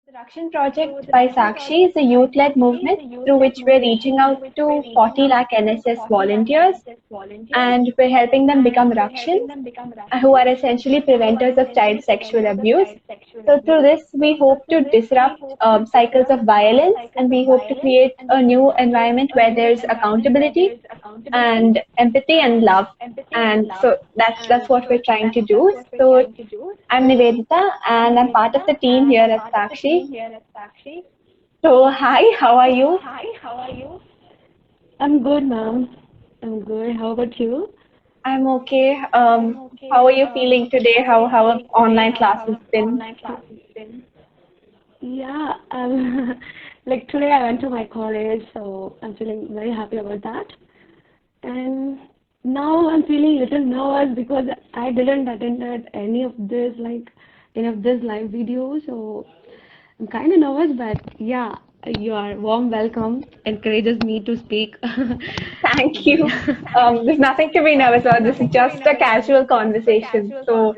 The Rakshan Project by Sakshi is a youth-led movement through which we're reaching out to 40 lakh NSS volunteers and we're helping them become Rakshans, who are essentially preventers of child sexual abuse. So through this, we hope to disrupt cycles of violence and we hope to create a new environment where there's accountability and empathy and love. And so that's what we're trying to do. So I'm Nivedita and I'm part of the team here at Sakshi. So hi, how are you? I'm good, ma'am. I'm good. How about you? I'm okay. How are you feeling today? How have online classes been? Yeah, like today I went to my college, so I'm feeling very happy about that. And now I'm feeling a little nervous because I didn't attend any of this, like any of this live video, so I'm kind of nervous, but yeah, your warm welcome encourages me to speak. Thank you. There's nothing to be nervous about. This is just a casual conversation. So,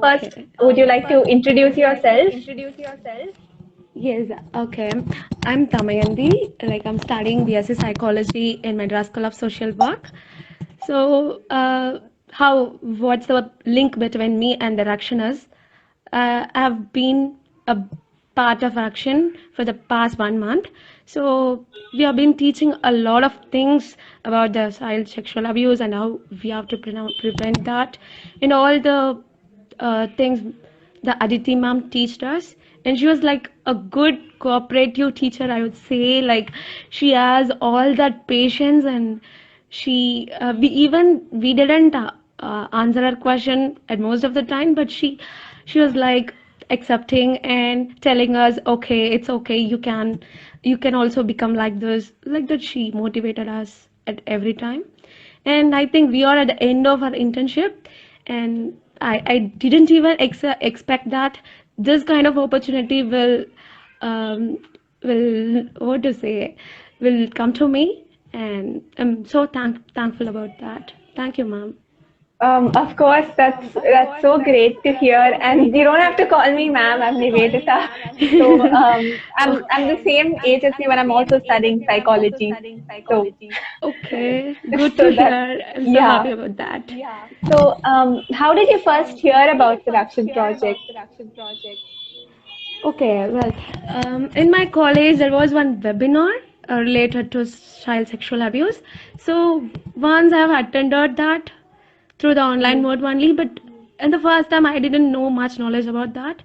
first, Okay. would you like to introduce yourself? Yes, okay. I'm Tamayandi. Like I'm studying BSc Psychology in Madras School of Social Work. So, what's the link between me and the Rakshanas? I've been a part of action for the past 1 month. So we have been teaching a lot of things about the child sexual abuse and how we have to prevent that, and all the things the Aditi ma'am taught us. And she was like a good cooperative teacher, I would say. Like she has all that patience, and we didn't answer her question at most of the time, but she was like accepting and telling us, okay, it's okay, you can also become like this, like that. She motivated us at every time. And I think we are at the end of our internship, and I didn't even expect that this kind of opportunity um, will what to say will come to me, and I'm so thankful about that. Thank you, ma'am. Of course, that's so great to hear. And you don't have to call me ma'am. I'm Nivedita. So I'm the same age as you, and I'm also studying psychology. So Okay, good to so that hear. I'm so yeah. happy about that. So how did you first hear about the Action Project? Okay, well, in my college there was one webinar related to child sexual abuse. So once I have attended that through the online mode only, but in the first time I didn't know much knowledge about that.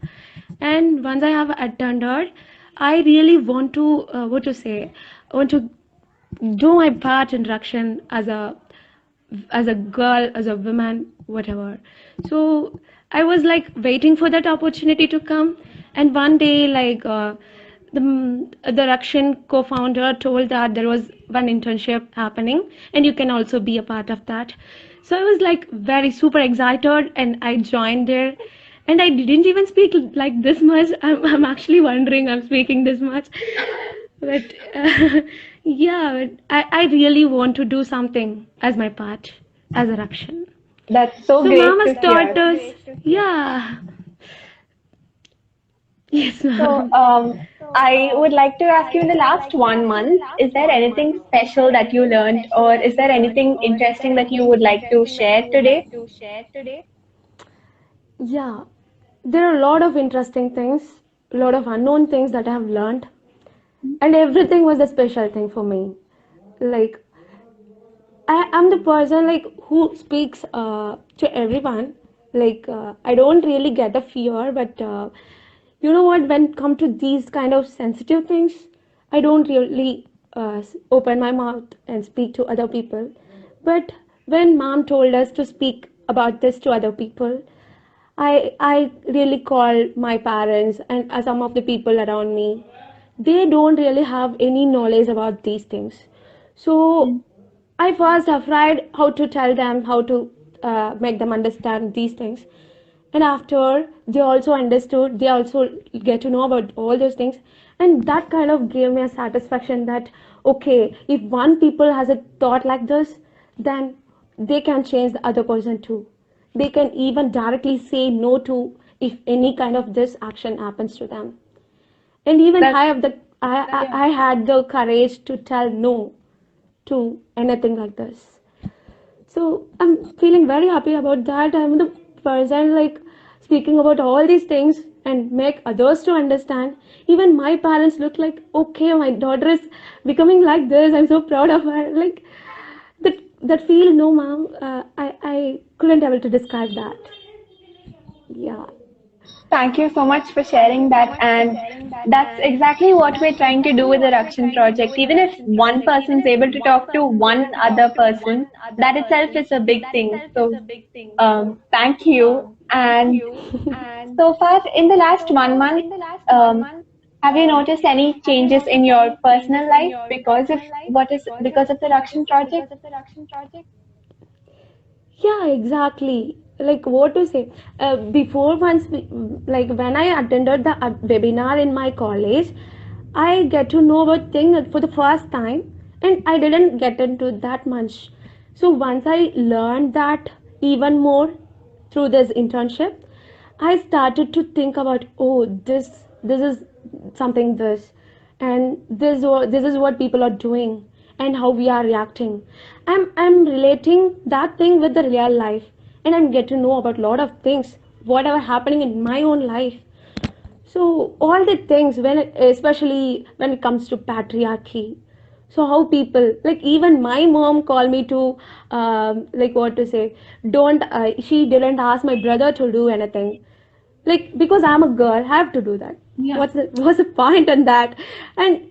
And once I have attended, I really want to what to say, I want to do my part in Rakshan as a girl, as a woman, whatever. So I was like waiting for that opportunity to come, and one day, like the Rakshan co-founder told that there was one internship happening, and you can also be a part of that. So I was like very super excited, and I joined there. And I didn't even speak like this much. I'm actually wondering I'm speaking this much, but yeah, but I really want to do something as my part as a Rakshan. That's so So great mama's to taught hear. us, yeah, yes, So, ma'am. I would like to ask you in the last 1 month, is there anything special that you learned, or is there anything interesting that you would like to share today? Yeah, there are a lot of interesting things, a lot of unknown things that I have learned, and everything was a special thing for me. Like I am the person like who speaks to everyone. Like I don't really get a fear, but you know what? When it come to these kind of sensitive things, I don't really open my mouth and speak to other people. But when mom told us to speak about this to other people, I really call my parents and some of the people around me. They don't really have any knowledge about these things. So I first afraid how to tell them, how to make them understand these things. And after they also understood, they also get to know about all those things. And that kind of gave me a satisfaction that, okay, if one people has a thought like this, then they can change the other person too. They can even directly say no to if any kind of this action happens to them. And even That's I had the courage to tell no to anything like this. So I'm feeling very happy about that. I'm the person like speaking about all these things and make others to understand. Even my parents look like, okay, my daughter is becoming like this. I'm so proud of her. Like that feel, no, mom. I couldn't able to describe that. Yeah. Thank you so much for sharing that. And that's exactly what we're trying to do with the Rakshan project. Even if one person is able to talk to one other person, that itself is a big thing. So, thank you. And so far, in the last 1 month, um, have you noticed any changes in your personal life because of the Rakshan project? Yeah, exactly. Like what to say? Before once, like when I attended the webinar in my college, I get to know about thing for the first time, and I didn't get into that much. So once I learned that even more through this internship, I started to think about, oh, this is something this, and this is what people are doing and how we are reacting. I'm relating that thing with the real life, and I'm get to know about a lot of things whatever happening in my own life. So all the things especially when it comes to patriarchy, so how people like even my mom called me to like what to say, don't she didn't ask my brother to do anything, like because I'm a girl I have to do that. Yeah. What's the point in that? And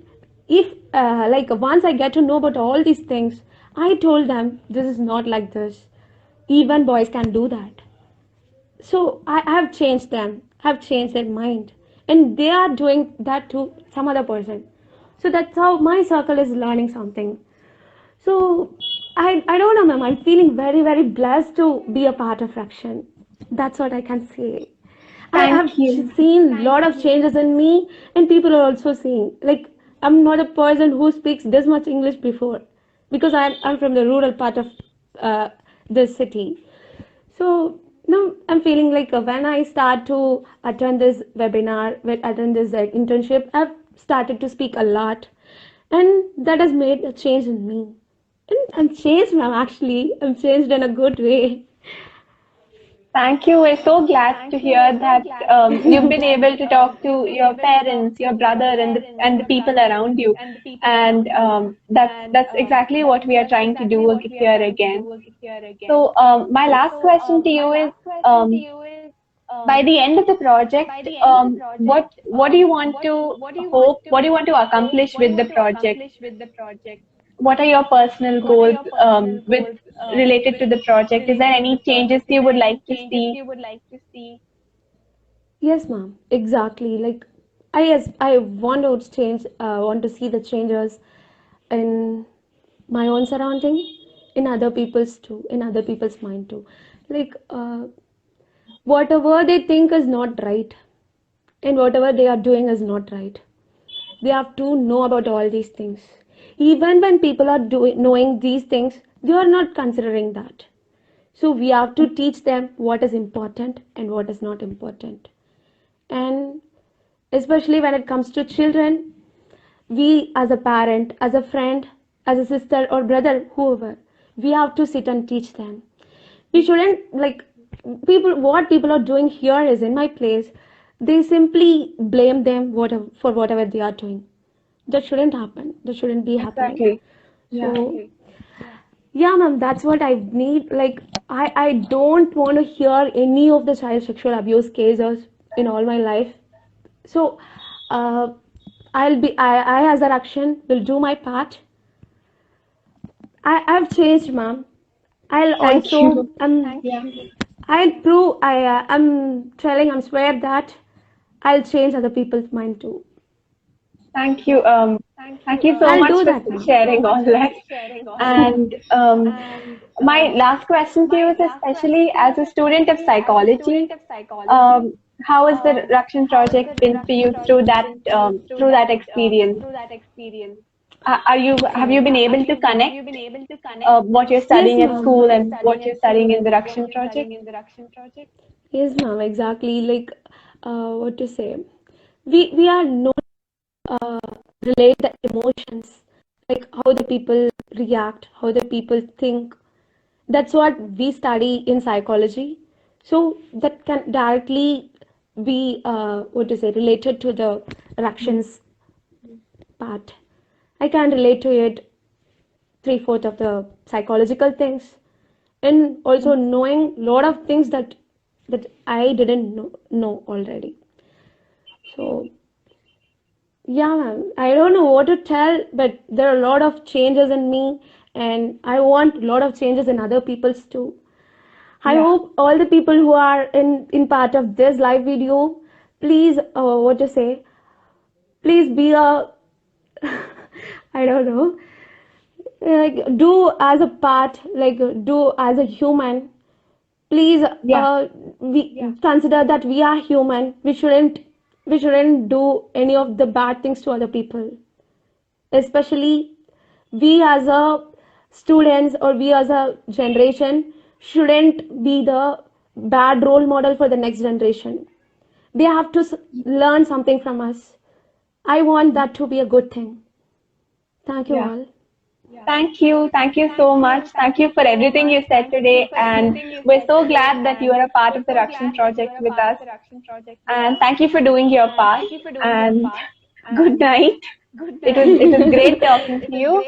if like once I get to know about all these things, I told them this is not like this, even boys can do that. So I have changed them, have changed their mind, and they are doing that to some other person. So that's how my circle is learning something. So I don't know, ma'am. I'm feeling very very blessed to be a part of Rakshan. That's what I can say. I have Thank you. seen a lot of changes in me, and people are also seeing. Like I'm not a person who speaks this much English before, because I'm from the rural part of uh, this city. So now I'm feeling like when I start to attend this webinar, attend this internship, I've started to speak a lot, and that has made a change in me. And I'm changed, ma'am. Actually, I'm changed in a good way. Thank you. We're so glad to hear that you've been able to talk to your parents, your brother, and the people around you, and that's exactly what we are trying to do here again. So, my last question to you is, um, by the end of the project, what do you want to hope? What do you want to accomplish with the project? What are your personal goals with related to the project? Is there any changes you would like to see? Yes, ma'am. Exactly. Like I want to change. Want to see the changes in my own surrounding, in other people's too, in other people's mind too. Like whatever they think is not right, and whatever they are doing is not right. They have to know about all these things. Even when people are knowing these things, they are not considering that. So we have to teach them what is important and what is not important. And especially when it comes to children, we as a parent, as a friend, as a sister or brother, whoever, we have to sit and teach them. We shouldn't like what people are doing here is in my place. They simply blame them for whatever they are doing. That shouldn't happen. That shouldn't be happening. Exactly. So Yeah. yeah, ma'am, that's what I need. Like I don't want to hear any of the child sexual abuse cases in all my life. So uh, I as a action will do my part. I've changed, ma'am. I'll Thank also you. Yeah. I'll prove I'm telling I'm swear that I'll change other people's mind too. Thank you. Thank you so I'll much do for that, ma'am. sharing all that. And my last question to you is, especially as a student of psychology, how has the Rakshan project been for you through that experience? Are you have you been able to connect what you're Yes, studying at ma'am. school and what you're studying in the Rakshan project? Yes, ma'am. Exactly. Like what to say? We are known. uh, relate the emotions, like how the people react, how the people think. That's what we study in psychology. So that can directly be what to say related to the reactions part. I can relate to it three-fourths of the psychological things, and also knowing a lot of things that I didn't know already. So yeah, ma'am. I don't know what to tell, but there are a lot of changes in me, and I want a lot of changes in other people's too. I Yeah. hope all the people who are in part of this live video, please, what to say, please be a I don't know, like do as a part, like do as a human. Please, Yeah. we consider that we are human. We shouldn't do any of the bad things to other people, especially we as a students or we as a generation shouldn't be the bad role model for the next generation. They have to learn something from us. I want that to be a good thing. Thank you Yeah. all. Thank you. Thank you so much. Thank you for everything you said today. And we're so glad that you are a part of the Rakshan project with us. And thank you for doing your part. And good night. It was great talking to you.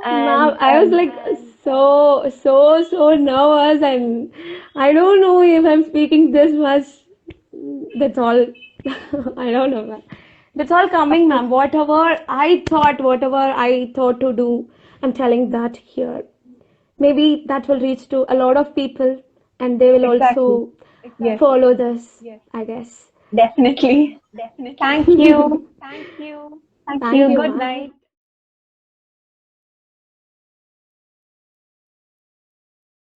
Ma'am, And I was like so nervous, and I don't know if I'm speaking this much. That's all. I don't know, ma'am. That's all coming, ma'am. Whatever I thought to do, I'm telling that here. Maybe that will reach to a lot of people, and they will exactly. also Yes, follow this, I guess. definitely. Thank you. Thank Thank you. you, Good ma'am. night.